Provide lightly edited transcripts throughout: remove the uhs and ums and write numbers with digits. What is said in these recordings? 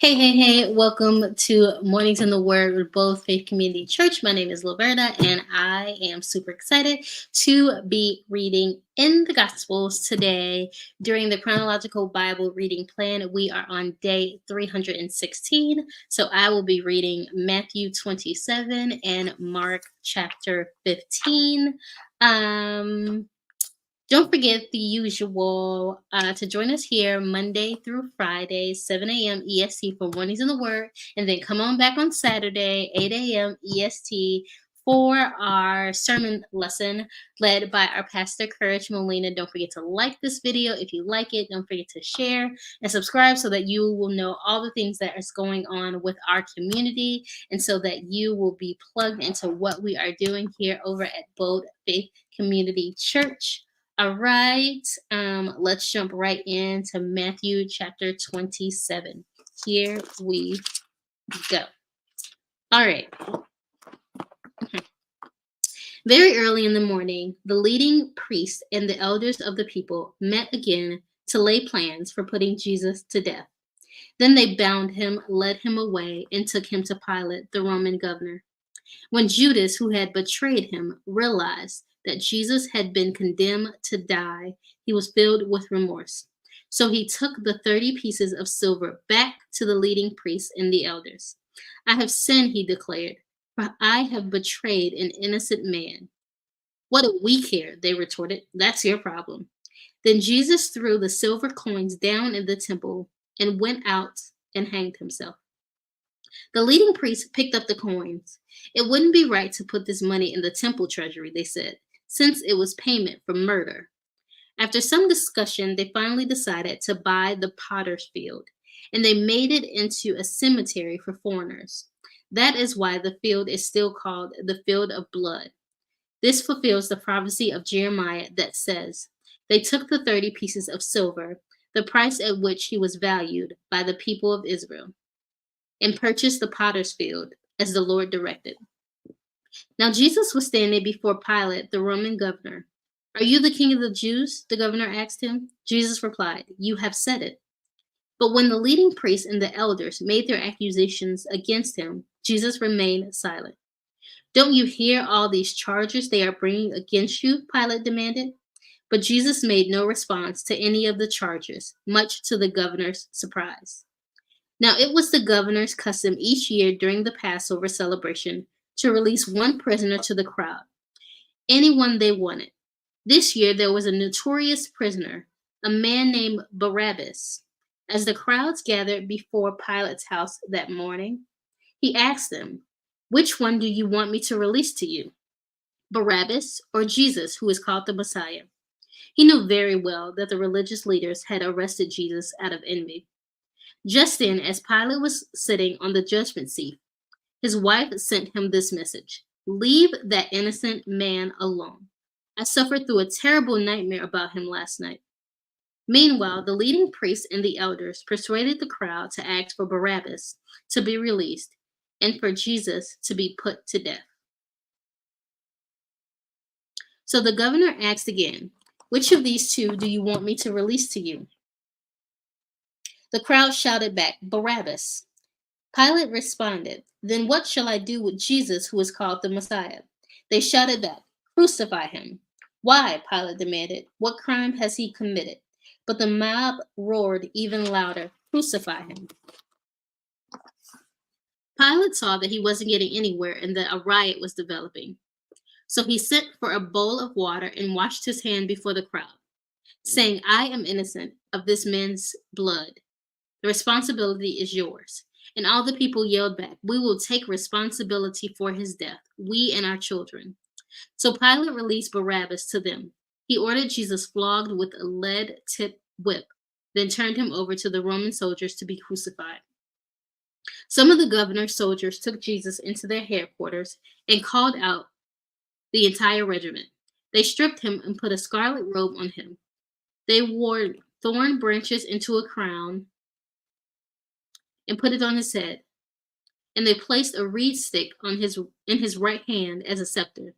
Hey, welcome to Mornings in the Word with Both Faith Community Church. My name is Laverta, and I am super excited to be reading in the Gospels today. During the chronological Bible reading plan, we are on day 316. So I will be reading Matthew 27 and Mark chapter 15. Don't forget the usual to join us here Monday through Friday, 7 a.m. EST for Mornings in the Word. And then come on back on Saturday, 8 a.m. EST for our sermon lesson led by our pastor, Courage Molina. Don't forget to like this video if you like it. Don't forget to share and subscribe so that you will know all the things that is going on with our community and so that you will be plugged into what we are doing here over at Bold Faith Community Church. All right, let's jump right into Matthew chapter 27. Here we go. All right. Very early in the morning, the leading priests and the elders of the people met again to lay plans for putting Jesus to death. Then they bound him, led him away, and took him to Pilate, the Roman governor. When Judas, who had betrayed him, realized that Jesus had been condemned to die, he was filled with remorse. So he took the 30 pieces of silver back to the leading priests and the elders. I have sinned, he declared, for I have betrayed an innocent man. What do we care? They retorted. That's your problem. Then Jesus threw the silver coins down in the temple and went out and hanged himself. The leading priests picked up the coins. It wouldn't be right to put this money in the temple treasury, they said, since it was payment for murder. After some discussion, they finally decided to buy the potter's field, and they made it into a cemetery for foreigners. That is why the field is still called the Field of Blood. This fulfills the prophecy of Jeremiah that says, they took the 30 pieces of silver, the price at which he was valued by the people of Israel, and purchased the potter's field as the Lord directed. Now Jesus was standing before Pilate, the Roman governor. Are you the king of the Jews? The governor asked him. Jesus replied, you have said it. But when the leading priests and the elders made their accusations against him, Jesus remained silent. Don't you hear all these charges they are bringing against you? Pilate demanded. But Jesus made no response to any of the charges, much to the governor's surprise. Now it was the governor's custom each year during the Passover celebration to release one prisoner to the crowd, anyone they wanted. This year there was a notorious prisoner, a man named Barabbas. As the crowds gathered before Pilate's house that morning, he asked them, which one do you want me to release to you, Barabbas or Jesus, who is called the Messiah? He knew very well that the religious leaders had arrested Jesus out of envy. Just then, as Pilate was sitting on the judgment seat, his wife sent him this message: leave that innocent man alone. I suffered through a terrible nightmare about him last night. Meanwhile, the leading priests and the elders persuaded the crowd to ask for Barabbas to be released and for Jesus to be put to death. So the governor asked again, which of these two do you want me to release to you? The crowd shouted back, Barabbas. Pilate responded, then what shall I do with Jesus, who is called the Messiah? They shouted back, crucify him. Why? Pilate demanded. What crime has he committed? But the mob roared even louder, crucify him. Pilate saw that he wasn't getting anywhere and that a riot was developing. So he sent for a bowl of water and washed his hand before the crowd, saying, I am innocent of this man's blood. The responsibility is yours. And all the people yelled back, we will take responsibility for his death, we and our children. So Pilate released Barabbas to them. He ordered Jesus flogged with a lead-tipped whip, then turned him over to the Roman soldiers to be crucified. Some of the governor's soldiers took Jesus into their headquarters and called out the entire regiment. They stripped him and put a scarlet robe on him. They wore thorn branches into a crown and put it on his head. And they placed a reed stick in his right hand as a scepter.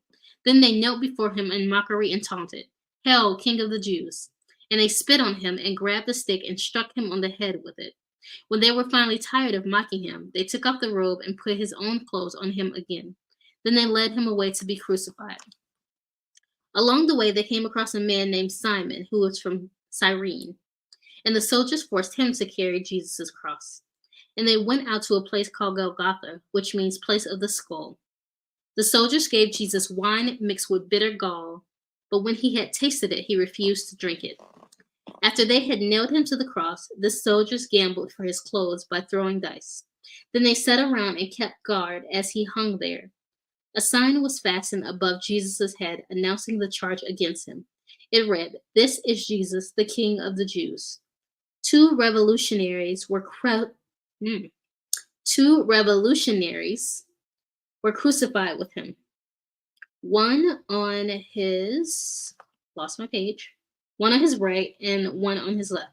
Then they knelt before him in mockery and taunted, Hail, King of the Jews! And they spit on him and grabbed the stick and struck him on the head with it. When they were finally tired of mocking him, they took off the robe and put his own clothes on him again. Then they led him away to be crucified. Along the way, they came across a man named Simon, who was from Cyrene, and the soldiers forced him to carry Jesus' cross. And they went out to a place called Golgotha, which means place of the skull. The soldiers gave Jesus wine mixed with bitter gall, but when he had tasted it, he refused to drink it. After they had nailed him to the cross, the soldiers gambled for his clothes by throwing dice. Then they sat around and kept guard as he hung there. A sign was fastened above Jesus' head announcing the charge against him. It read, "This is Jesus, the King of the Jews." Two revolutionaries were crucified with him. One on his right and one on his left.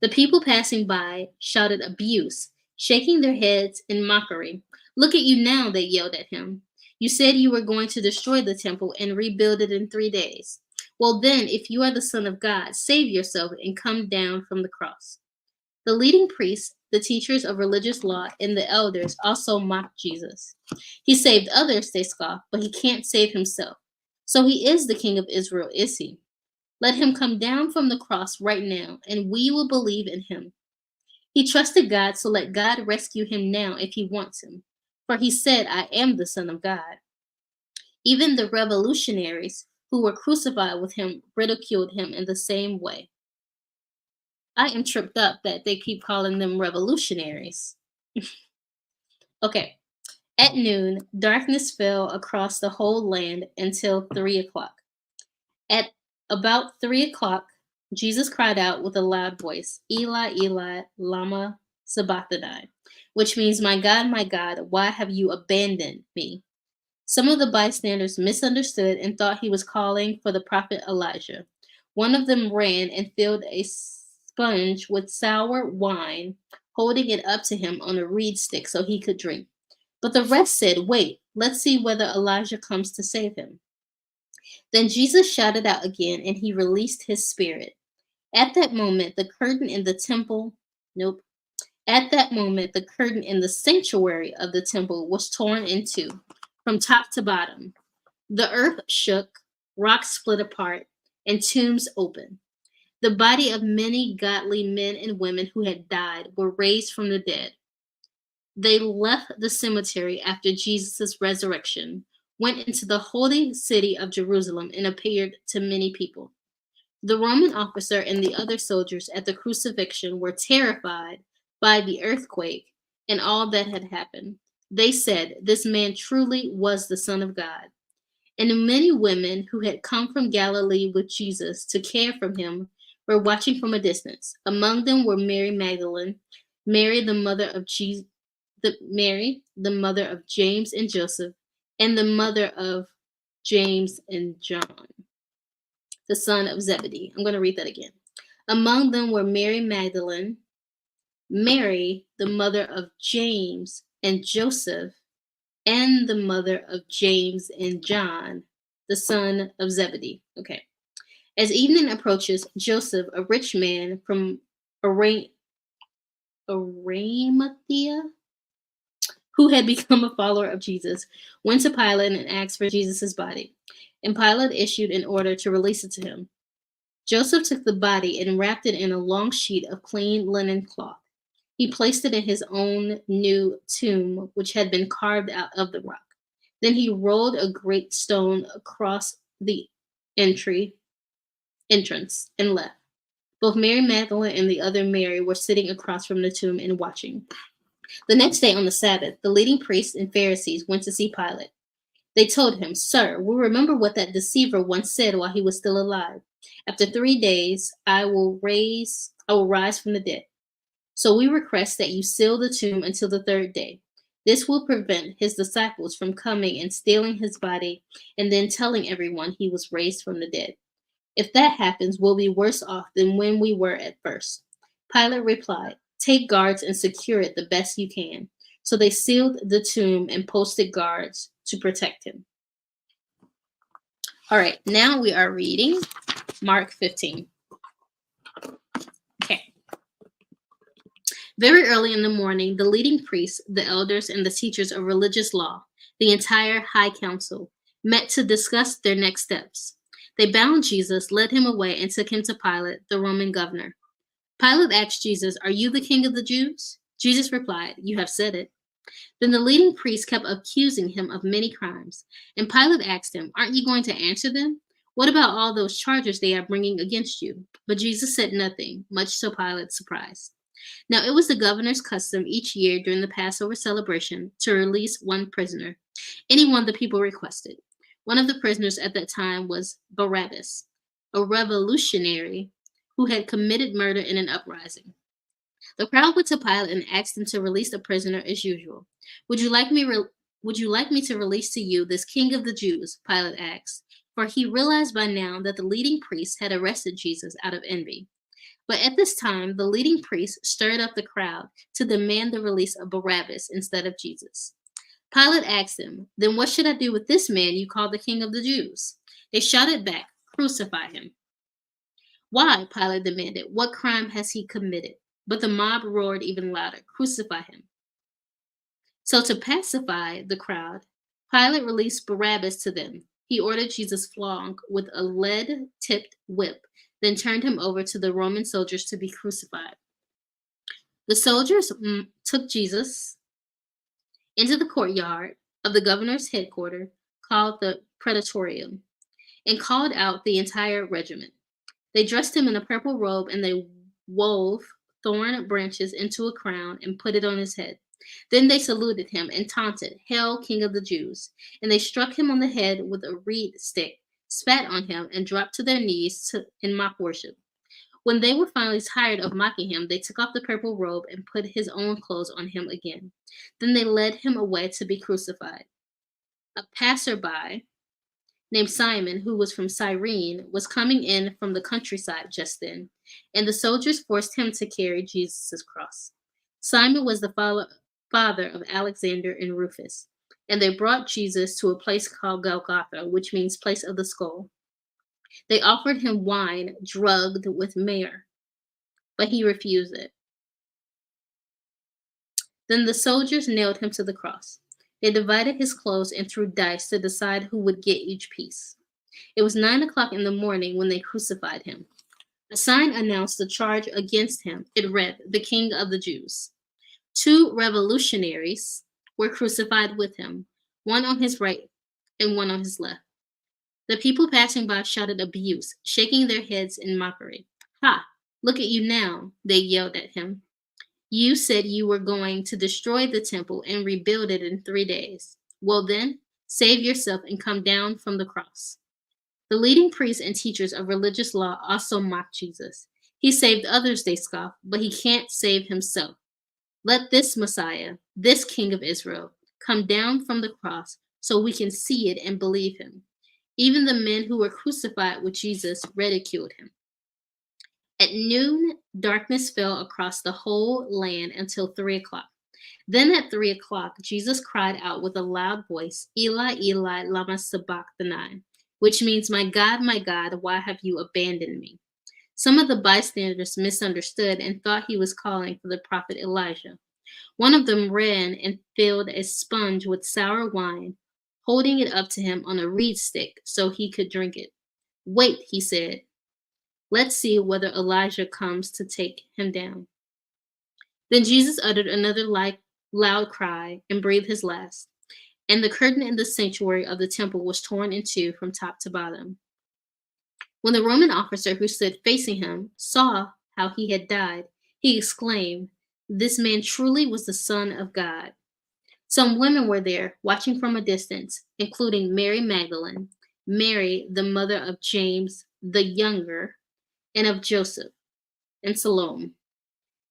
The people passing by shouted abuse, shaking their heads in mockery. "Look at you now," they yelled at him. "You said you were going to destroy the temple and rebuild it in 3 days. Well then, if you are the Son of God, save yourself and come down from the cross." The leading priests, the teachers of religious law, and the elders also mocked Jesus. "He saved others," they scoffed, "but he can't save himself. So he is the King of Israel, is he? Let him come down from the cross right now, and we will believe in him. He trusted God, so let God rescue him now if he wants him. For he said, 'I am the Son of God.'" Even the revolutionaries who were crucified with him ridiculed him in the same way. I am tripped up that they keep calling them revolutionaries. Okay. At noon, darkness fell across the whole land until 3 o'clock. At about 3 o'clock, Jesus cried out with a loud voice, "Eli, Eli, lama sabachthani," which means, my God, why have you abandoned me?" Some of the bystanders misunderstood and thought he was calling for the prophet Elijah. One of them ran and filled a sponge with sour wine, holding it up to him on a reed stick so he could drink. But the rest said, "Wait, let's see whether Elijah comes to save him." Then Jesus shouted out again, and he released his spirit. At that moment, the curtain in the temple, nope. At that moment, the curtain in the sanctuary of the temple was torn in two, from top to bottom. The earth shook, rocks split apart, and tombs opened. The body of many godly men and women who had died were raised from the dead. They left the cemetery after Jesus' resurrection, went into the holy city of Jerusalem, and appeared to many people. The Roman officer and the other soldiers at the crucifixion were terrified by the earthquake and all that had happened. They said, "This man truly was the Son of God." And many women who had come from Galilee with Jesus to care for him were watching from a distance. Among them were Mary Magdalene, Mary the mother of mother of James and Joseph, and the mother of James and John, the son of Zebedee. I'm going to read that again. Among them were Mary Magdalene, Mary, the mother of James and Joseph, and the mother of James and John, the son of Zebedee. Okay. As evening approaches, Joseph, a rich man from Arimathea, who had become a follower of Jesus, went to Pilate and asked for Jesus' body. And Pilate issued an order to release it to him. Joseph took the body and wrapped it in a long sheet of clean linen cloth. He placed it in his own new tomb, which had been carved out of the rock. Then he rolled a great stone across the entrance and left. Both Mary Magdalene and the other Mary were sitting across from the tomb and watching. The next day on the Sabbath, the leading priests and Pharisees went to see Pilate. They told him, "Sir, we remember what that deceiver once said while he was still alive. After 3 days, I will rise from the dead. So we request that you seal the tomb until the 3rd day. This will prevent his disciples from coming and stealing his body and then telling everyone he was raised from the dead. If that happens, we'll be worse off than when we were at first." Pilate replied, "Take guards and secure it the best you can." So they sealed the tomb and posted guards to protect him. All right, now we are reading Mark 15. Okay. Very early in the morning, the leading priests, the elders, and the teachers of religious law, the entire high council, met to discuss their next steps. They bound Jesus, led him away, and took him to Pilate, the Roman governor. Pilate asked Jesus, "Are you the king of the Jews?" Jesus replied, "You have said it." Then the leading priests kept accusing him of many crimes. And Pilate asked him, "Aren't you going to answer them? What about all those charges they are bringing against you?" But Jesus said nothing, much to Pilate's surprise. Now it was the governor's custom each year during the Passover celebration to release one prisoner, anyone the people requested. One of the prisoners at that time was Barabbas, a revolutionary who had committed murder in an uprising. The crowd went to Pilate and asked him to release the prisoner as usual. Would you like me to release to you this king of the Jews?" Pilate asked, for he realized by now that the leading priests had arrested Jesus out of envy. But at this time, the leading priests stirred up the crowd to demand the release of Barabbas instead of Jesus. Pilate asked them, "Then what should I do with this man you call the king of the Jews?" They shouted back, "Crucify him." "Why?" Pilate demanded. "What crime has he committed?" But the mob roared even louder, "Crucify him." So to pacify the crowd, Pilate released Barabbas to them. He ordered Jesus flogged with a lead-tipped whip, then turned him over to the Roman soldiers to be crucified. The soldiers took Jesus into the courtyard of the governor's headquarters, called the Praetorium, and called out the entire regiment. They dressed him in a purple robe, and they wove thorn branches into a crown and put it on his head. Then they saluted him and taunted, "Hail, King of the Jews!" And they struck him on the head with a reed stick, spat on him, and dropped to their knees in mock worship. When they were finally tired of mocking him, they took off the purple robe and put his own clothes on him again. Then they led him away to be crucified. A passerby named Simon, who was from Cyrene, was coming in from the countryside just then, and the soldiers forced him to carry Jesus' cross. Simon was the father of Alexander and Rufus, and they brought Jesus to a place called Golgotha, which means place of the skull. They offered him wine drugged with myrrh, but he refused it. Then the soldiers nailed him to the cross. They divided his clothes and threw dice to decide who would get each piece. It was 9 o'clock in the morning when they crucified him. A sign announced the charge against him. It read, "The King of the Jews." 2 revolutionaries were crucified with him, one on his right and one on his left. The people passing by shouted abuse, shaking their heads in mockery. "Ha! Look at you now," they yelled at him. "You said you were going to destroy the temple and rebuild it in 3 days. Well then, save yourself and come down from the cross." The leading priests and teachers of religious law also mocked Jesus. He saved others, they scoffed, but he can't save himself. Let this Messiah, this King of Israel, come down from the cross so we can see it and believe him. Even the men who were crucified with Jesus ridiculed him. At noon, darkness fell across the whole land until 3 o'clock. Then at 3 o'clock, Jesus cried out with a loud voice, "Eli, Eli, lama sabachthani," which means, my God, why have you abandoned me?" Some of the bystanders misunderstood and thought he was calling for the prophet Elijah. One of them ran and filled a sponge with sour wine, holding it up to him on a reed stick so he could drink it. "Wait," he said. "Let's see whether Elijah comes to take him down." Then Jesus uttered another loud cry and breathed his last, and the curtain in the sanctuary of the temple was torn in two from top to bottom. When the Roman officer who stood facing him saw how he had died, he exclaimed, "This man truly was the Son of God." Some women were there, watching from a distance, including Mary Magdalene, Mary, the mother of James the Younger, and of Joseph, and Salome.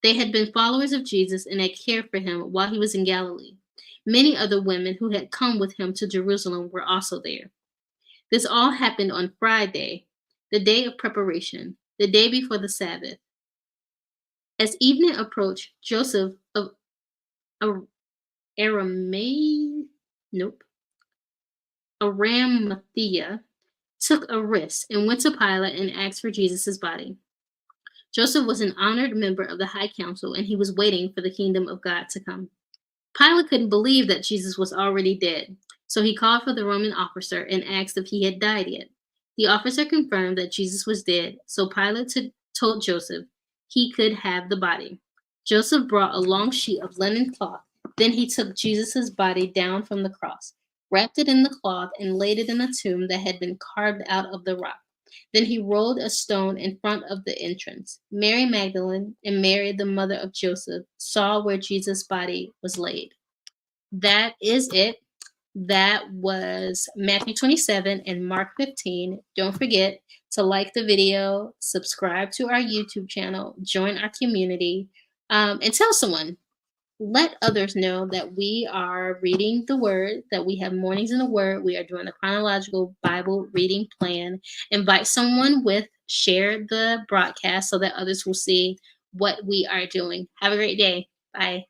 They had been followers of Jesus and had cared for him while he was in Galilee. Many other women who had come with him to Jerusalem were also there. This all happened on Friday, the day of preparation, the day before the Sabbath. As evening approached, Joseph of Arimathea took a risk and went to Pilate and asked for Jesus' body. Joseph was an honored member of the High Council, and he was waiting for the kingdom of God to come. Pilate couldn't believe that Jesus was already dead, so he called for the Roman officer and asked if he had died yet. The officer confirmed that Jesus was dead, so Pilate told Joseph he could have the body. Joseph brought a long sheet of linen cloth. Then he took Jesus' body down from the cross, wrapped it in the cloth, and laid it in a tomb that had been carved out of the rock. Then he rolled a stone in front of the entrance. Mary Magdalene and Mary, the mother of Joseph, saw where Jesus' body was laid. That is it. That was Matthew 27 and Mark 15. Don't forget to like the video, subscribe to our YouTube channel, join our community, and tell someone. Let others know that we are reading the Word, that we have mornings in the Word. We are doing a chronological Bible reading plan. Invite someone with, share the broadcast so that others will see what we are doing. Have a great day. Bye.